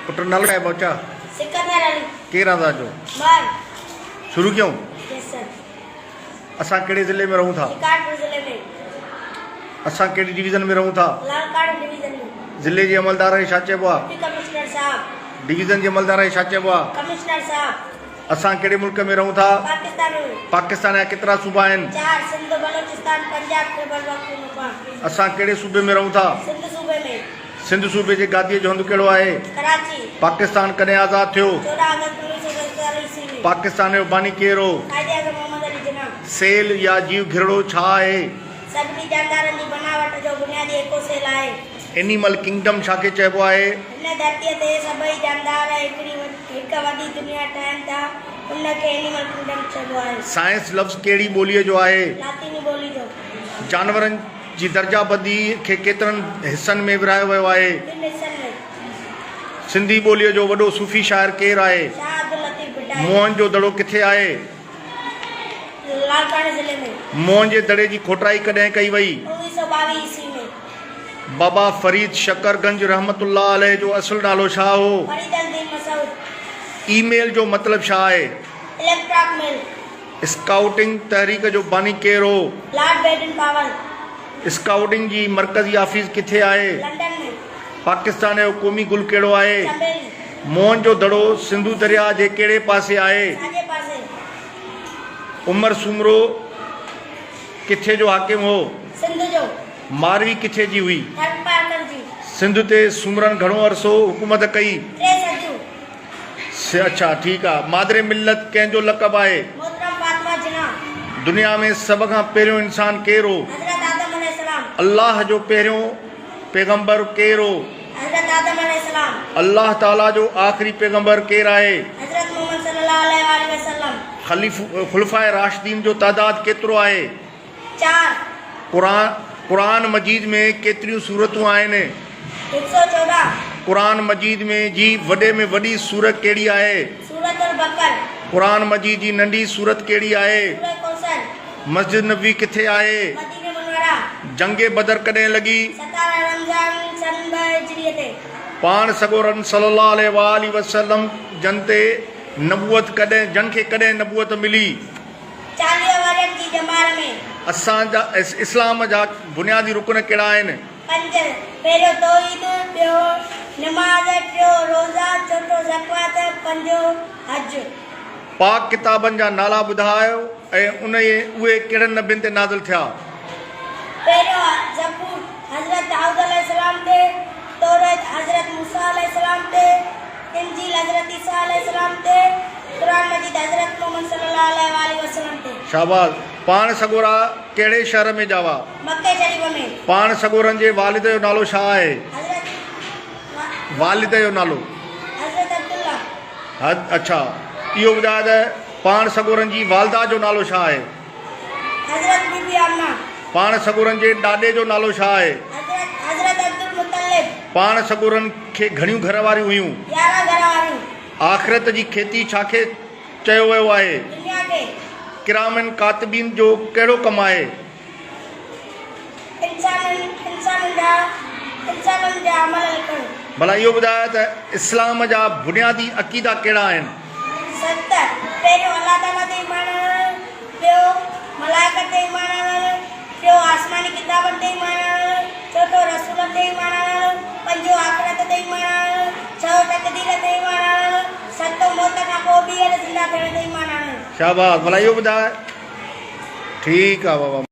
पुट नालो है बच्चा सिकंदर अली केर आंदा जो बार शुरू क्यों यस सर असा केड़े जिले में रहूं था कानपुर जिले में असा केड़ी डिवीजन में रहूं था लालकाड़ डिवीजन में जिले जे अमलदार छा चइबो आ डिप्टी कमिश्नर साहब डिवीजन जे अमलदार छा चइबो आ कमिश्नर साहब असा केड़े मुल्क में रहूं था पाकिस्तान में पाकिस्तान जा केतरा सूबा आहिनि 4 सिंध बलूचिस्तान पंजाब खैबर पख्तूनख्वा असा केड़े सूबे में रहूं था सिंध सूबे में सिंध सूबे जे गादीअ जो हंधु केड़ो आहे कराची पाकिस्तान कॾहिं आज़ाद थियो 14 अगस्त 1947 ईस्वी में पाकिस्तान जो बानी केर हो कायदे आज़म मोहम्मद अली जिन्ना सेल या जीव घिरड़ो छा आहे सभिनी जानदारनि जी बनावट जो बुनियादी एको सेल आहे एनिमल किंगडम छा खे चइबो आहे हिन धरतीअ ते सभई जानदार हिक वॾी दुनिया ठाहिनि था उनखे एनिमल किंगडम चइबो आहे साइंस लफ़्ज़ कहिड़ी ॿोलीअ जो आहे लातीनी ॿोली जो जानवरनि जी दर्जाबंदी खे केतिरनि हिसनि में विरहायो वियो आहे ॿिनि हिसनि में सिंधी ॿोलीअ जो वॾो सूफ़ी शाइर केरु आहे शाह अब्दुल लतीफ़ भिटाई मोहन जो दड़ो किथे आहे लालकाड़ जिले में मोहन जे दड़े जी खोटाई कॾहिं कई वई 1922 ईस्वी में बाबा फरीद शकरगंज रहमतुल्लाह अलैह जो असुल नालो छा हो फरीद अल-दीन मसूद ईमेल जो मतिलबु छा आहे इलेक्ट्रॉक मेल स्काउटिंग तहरीक जो बानी केरु हो लॉर्ड बेडन पावल स्काउटिंग जी मरकज़ी ऑफिस किथे आहे लंदन में पाकिस्तान जो क़ौमी गुल कहिड़ो आहे चंबेली मोहन जो दड़ो सिंधु दरिया जे कहिड़े पासे आहे साॼे पासे उमर सुमरो किथे जो हाकिम हो सिंध जो मारवी किथे जी हुई थर्ड पार्कर जी सिंध ते सुमरन घणो अरसो हुकूमत कई 3 सदियूं अच्छा ठीकु आहे मादरे मिल्लत कंहिंजो लक़ब आहे मोहतरम फातिमा जिन्ना दुनिया में सभ खां पहिरियों इंसान केरु हो हज़रत आदम अलैहिस्सलाम अल्लाह जो पहिरियों पैगंबर केरु हो हज़रत आदम अलैहिस्सलाम अल्लाह ताला जो आख़िरी पैगंबर केरु आहे हज़रत मोहम्मद सल्लल्लाहु अलैहि वसल्लम खुलफाए राशिदीन जो तादाद केतिरो आहे 4 क़ुरान मजीद में केतिरियूं सूरतूं आहिनि 114 क़ुरान मजीद में जी वॾे में वॾी सूरत कहिड़ी आहे सूरत अल बकर क़ुरान मजीद जी नंढी सूरत कहिड़ी आहे सूरत कौसर मस्जिद नबी किथे आहे मदीने मुनव्वरा जंगे बदर कॾहिं लॻी 17 रमज़ान सन 2 हिजरी ते पाण सगोरन सल्लल्लाहु अलैहि वसल्लम जन ते नबूअत कॾहिं जन खे कॾहिं नबूअत मिली 40 वरनि जी जमार में असांजा इस्लाम जा बुनियादी रुकन कहिड़ा आहिनि 5 पहिरियों तौहीद ॿियो नमाज़ टियों रोज़ा चोथों ज़कात पंजो हज पाक किताबनि जा नाला ॿुधायो ऐं उहे कहिड़नि नबियुनि ते नाज़िल थिया पहिरियों ज़बूर हज़रत दाऊद अलैहिस्सलाम ते तौरात हज़रत मूसा अलैहिस्सलाम ते इंजील हज़रत ईसा अलैहिस्सलाम ते कुरान मजीद हज़रत मोहम्मद सल्लल्लाहु अलैहि वसल्लम ते शाबाश पाण सगोरा कहिड़े शहर में जावा मक्के शरीफ में पाण सगोरनि जे वालिद जो नालो छा आहे हज़रत वालिद जो नालो हज़रत अब्दुल्ला अच्छा इहो ॿुधायो त पाण सगोरनि जी वालदा जो नालो छा आहे हज़रत बीबी आमना पाण सगोरनि जे ॾाॾे जो नालो छा आहे हज़रत अब्दुल मुत्तलिब पाण सगोरनि खे घणियूं घर वारियूं हुयूं 11 घर वारियूं आख़िरत जी खेती छा खे चयो वियो आहे दुनिया खे किरामन कातिबीन जो कहिड़ो कमु आहे इंसाननि जा अमल लिखणु भला इहो ॿुधायो त इस्लाम जा बुनियादी अक़ीदा कहिड़ा आहिनि 7 पहिरियों अल्लाह ताला ते ईमान आणणु ॿियो मलाइकत ते ईमान आणणु टियों आसमानी किताबनि ते ईमान आणणु चोथों रसूलनि ते ईमान आणणु पंजो आख़िरत ते ईमान आणणु छहों तक़दीर ते ईमान आणणु सतों मौत खां पोइ ॿीहर ज़िंदा थियण ते ईमान आणणु शाबाश भला इहो ॿुधाए ठीकु आहे बाबा।